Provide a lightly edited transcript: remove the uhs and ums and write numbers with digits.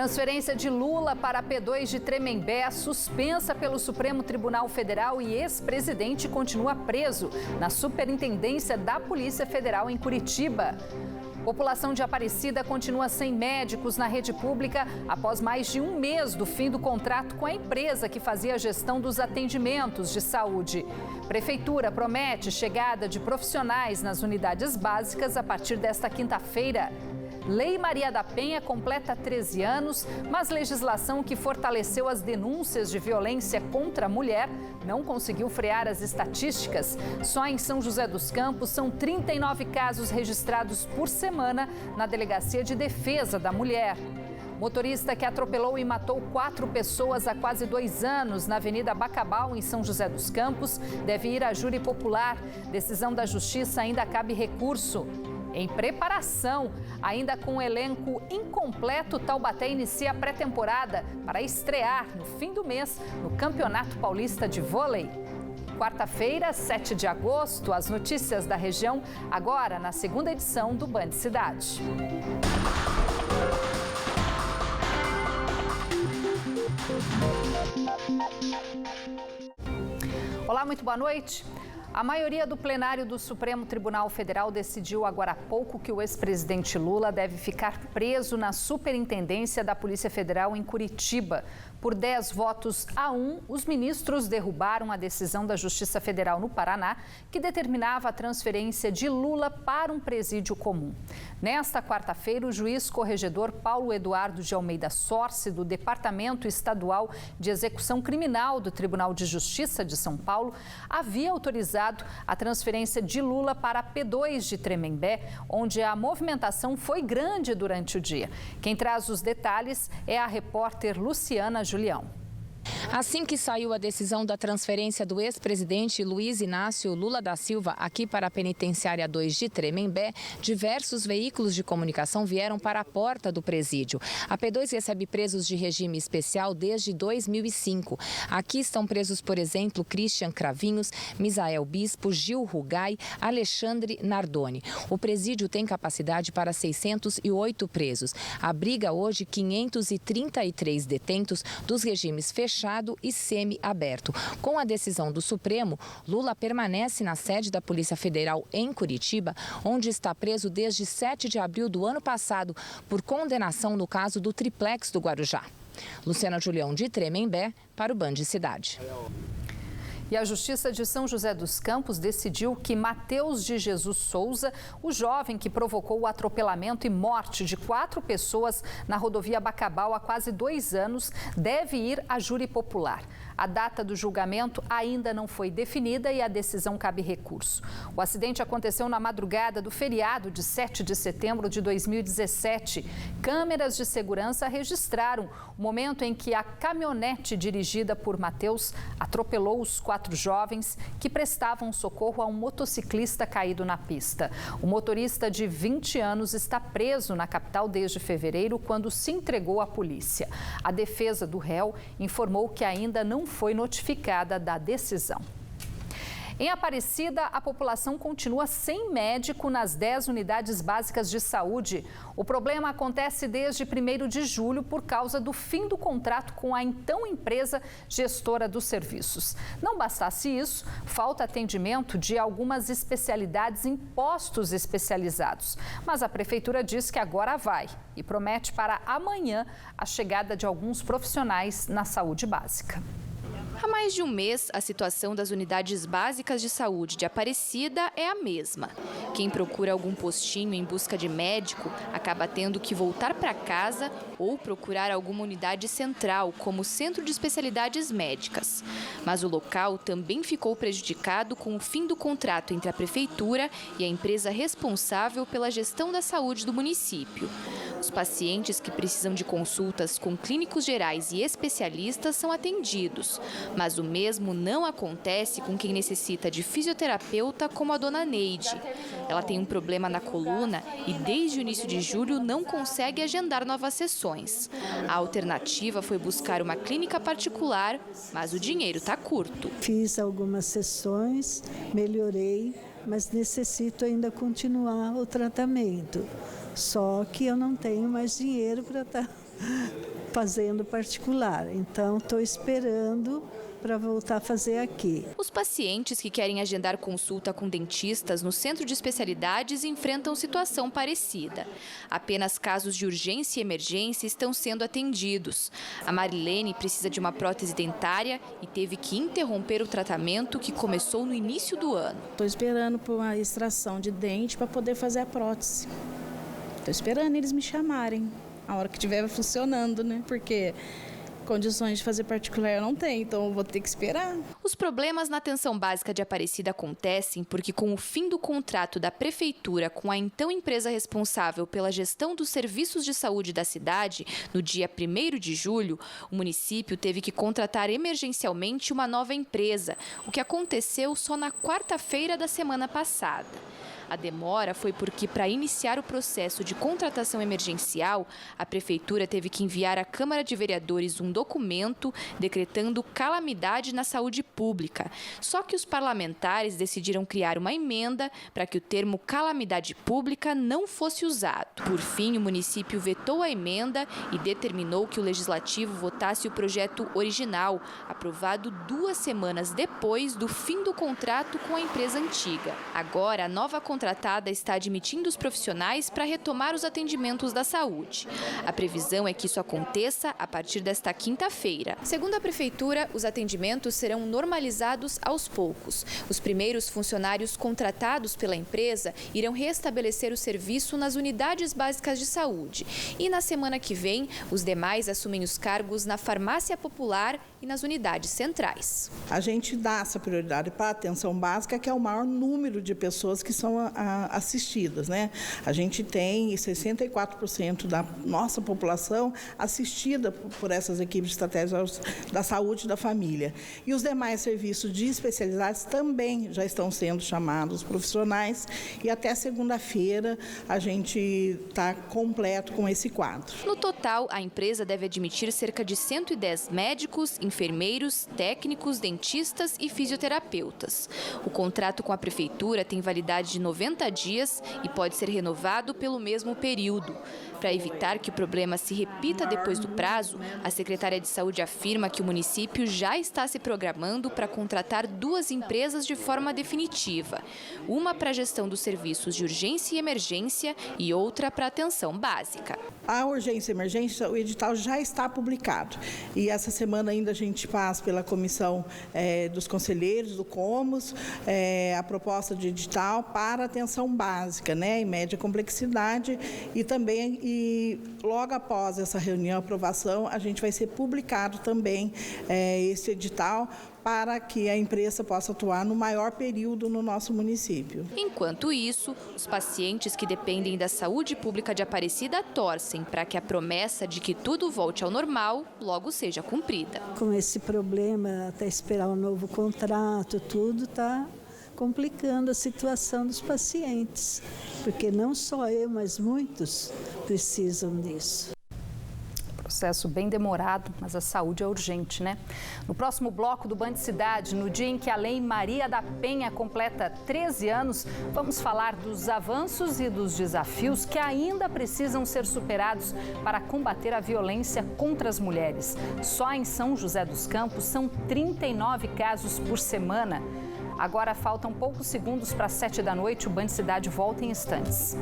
Transferência de Lula para P2 de Tremembé, suspensa pelo Supremo Tribunal Federal, e ex-presidente continua preso na Superintendência da Polícia Federal em Curitiba. População de Aparecida continua sem médicos na rede pública após mais de um mês do fim do contrato com a empresa que fazia a gestão dos atendimentos de saúde. Prefeitura promete chegada de profissionais nas unidades básicas a partir desta quinta-feira. Lei Maria da Penha completa 13 anos, mas legislação que fortaleceu as denúncias de violência contra a mulher não conseguiu frear as estatísticas. Só em São José dos Campos são 39 casos registrados por semana na Delegacia de Defesa da Mulher. Motorista que atropelou e matou 4 pessoas há quase 2 anos na Avenida Bacabal, em São José dos Campos, deve ir a júri popular. Decisão da Justiça ainda cabe recurso. Em preparação, ainda com o elenco incompleto, Taubaté inicia a pré-temporada para estrear no fim do mês no Campeonato Paulista de Vôlei. Quarta-feira, 7 de agosto, as notícias da região, agora na segunda edição do Band Cidade. Olá, muito boa noite. A maioria do plenário do Supremo Tribunal Federal decidiu agora há pouco que o ex-presidente Lula deve ficar preso na Superintendência da Polícia Federal em Curitiba. Por 10 votos a 1, os ministros derrubaram a decisão da Justiça Federal no Paraná, que determinava a transferência de Lula para um presídio comum. Nesta quarta-feira, o juiz corregedor Paulo Eduardo de Almeida Sorce, do Departamento Estadual de Execução Criminal do Tribunal de Justiça de São Paulo, havia autorizado a transferência de Lula para P2 de Tremembé, onde a movimentação foi grande durante o dia. Quem traz os detalhes é a repórter Luciana Julião. Assim que saiu a decisão da transferência do ex-presidente Luiz Inácio Lula da Silva aqui para a Penitenciária 2 de Tremembé, diversos veículos de comunicação vieram para a porta do presídio. A P2 recebe presos de regime especial desde 2005. Aqui estão presos, por exemplo, Christian Cravinhos, Misael Bispo, Gil Rugai, Alexandre Nardoni. O presídio tem capacidade para 608 presos. Abriga hoje 533 detentos dos regimes fechado e semi-aberto. Com a decisão do Supremo, Lula permanece na sede da Polícia Federal em Curitiba, onde está preso desde 7 de abril do ano passado por condenação no caso do triplex do Guarujá. Luciana Julião, de Tremembé, para o Band Cidade. E a Justiça de São José dos Campos decidiu que Mateus de Jesus Souza, o jovem que provocou o atropelamento e morte de 4 pessoas na rodovia Bacabal há quase 2 anos, deve ir a júri popular. A data do julgamento ainda não foi definida e a decisão cabe recurso. O acidente aconteceu na madrugada do feriado de 7 de setembro de 2017. Câmeras de segurança registraram o momento em que a caminhonete dirigida por Mateus atropelou os 4 jovens que prestavam socorro a um motociclista caído na pista. O motorista de 20 anos está preso na capital desde fevereiro, quando se entregou à polícia. A defesa do réu informou que ainda não foi notificada da decisão. Em Aparecida, a população continua sem médico nas 10 unidades básicas de saúde. O problema acontece desde 1º de julho por causa do fim do contrato com a então empresa gestora dos serviços. Não bastasse isso, falta atendimento de algumas especialidades em postos especializados. Mas a prefeitura diz que agora vai e promete para amanhã a chegada de alguns profissionais na saúde básica. Há mais de um mês, a situação das unidades básicas de saúde de Aparecida é a mesma. Quem procura algum postinho em busca de médico acaba tendo que voltar para casa ou procurar alguma unidade central, como o Centro de Especialidades Médicas. Mas o local também ficou prejudicado com o fim do contrato entre a prefeitura e a empresa responsável pela gestão da saúde do município. Os pacientes que precisam de consultas com clínicos gerais e especialistas são atendidos, mas o mesmo não acontece com quem necessita de fisioterapeuta, como a dona Neide. Ela tem um problema na coluna e desde o início de julho não consegue agendar novas sessões. A alternativa foi buscar uma clínica particular, mas o dinheiro está curto. Fiz algumas sessões, melhorei, mas necessito ainda continuar o tratamento, Só que eu não tenho mais dinheiro para estar fazendo particular. Então, estou esperando para voltar a fazer aqui. Os pacientes que querem agendar consulta com dentistas no centro de especialidades enfrentam situação parecida. Apenas casos de urgência e emergência estão sendo atendidos. A Marilene precisa de uma prótese dentária e teve que interromper o tratamento que começou no início do ano. Estou esperando por uma extração de dente para poder fazer a prótese. Estou esperando eles me chamarem, a hora que estiver funcionando, né? Porque condições de fazer particular eu não tenho, então eu vou ter que esperar. Os problemas na atenção básica de Aparecida acontecem porque, com o fim do contrato da prefeitura com a então empresa responsável pela gestão dos serviços de saúde da cidade, no dia 1º de julho, o município teve que contratar emergencialmente uma nova empresa, o que aconteceu só na quarta-feira da semana passada. A demora foi porque, para iniciar o processo de contratação emergencial, a Prefeitura teve que enviar à Câmara de Vereadores um documento decretando calamidade na saúde pública. Só que os parlamentares decidiram criar uma emenda para que o termo calamidade pública não fosse usado. Por fim, o município vetou a emenda e determinou que o Legislativo votasse o projeto original, aprovado 2 semanas depois do fim do contrato com a empresa antiga. Agora, a nova contratada está admitindo os profissionais para retomar os atendimentos da saúde. A previsão é que isso aconteça a partir desta quinta-feira. Segundo a Prefeitura, os atendimentos serão normalizados aos poucos. Os primeiros funcionários contratados pela empresa irão restabelecer o serviço nas unidades básicas de saúde. E na semana que vem, os demais assumem os cargos na farmácia popular e nas unidades centrais. A gente dá essa prioridade para a atenção básica, que é o maior número de pessoas que são assistidas, né? A gente tem 64% da nossa população assistida por essas equipes de estratégia da saúde e da família. E os demais serviços de especialidades também já estão sendo chamados profissionais e até segunda-feira a gente está completo com esse quadro. No total, a empresa deve admitir cerca de 110 médicos, enfermeiros, técnicos, dentistas e fisioterapeutas. O contrato com a Prefeitura tem validade de 90 dias e pode ser renovado pelo mesmo período. Para evitar que o problema se repita depois do prazo, a secretária de Saúde afirma que o município já está se programando para contratar 2 empresas de forma definitiva. Uma para a gestão dos serviços de urgência e emergência e outra para atenção básica. A urgência e emergência, o edital já está publicado. E essa semana ainda a gente passa pela comissão dos conselheiros, do Comos, a proposta de edital para atenção básica, né, em média complexidade, e também, logo após essa reunião, aprovação, a gente vai ser publicado também esse edital para que a empresa possa atuar no maior período no nosso município. Enquanto isso, os pacientes que dependem da saúde pública de Aparecida torcem para que a promessa de que tudo volte ao normal logo seja cumprida. Com esse problema, até esperar um novo contrato, tudo está complicando a situação dos pacientes, porque não só eu, mas muitos precisam disso. Processo bem demorado, mas a saúde é urgente, né? No próximo bloco do Band Cidade, no dia em que a Lei Maria da Penha completa 13 anos, vamos falar dos avanços e dos desafios que ainda precisam ser superados para combater a violência contra as mulheres. Só em São José dos Campos são 39 casos por semana. Agora faltam poucos segundos para 7 da noite, o Band Cidade volta em instantes.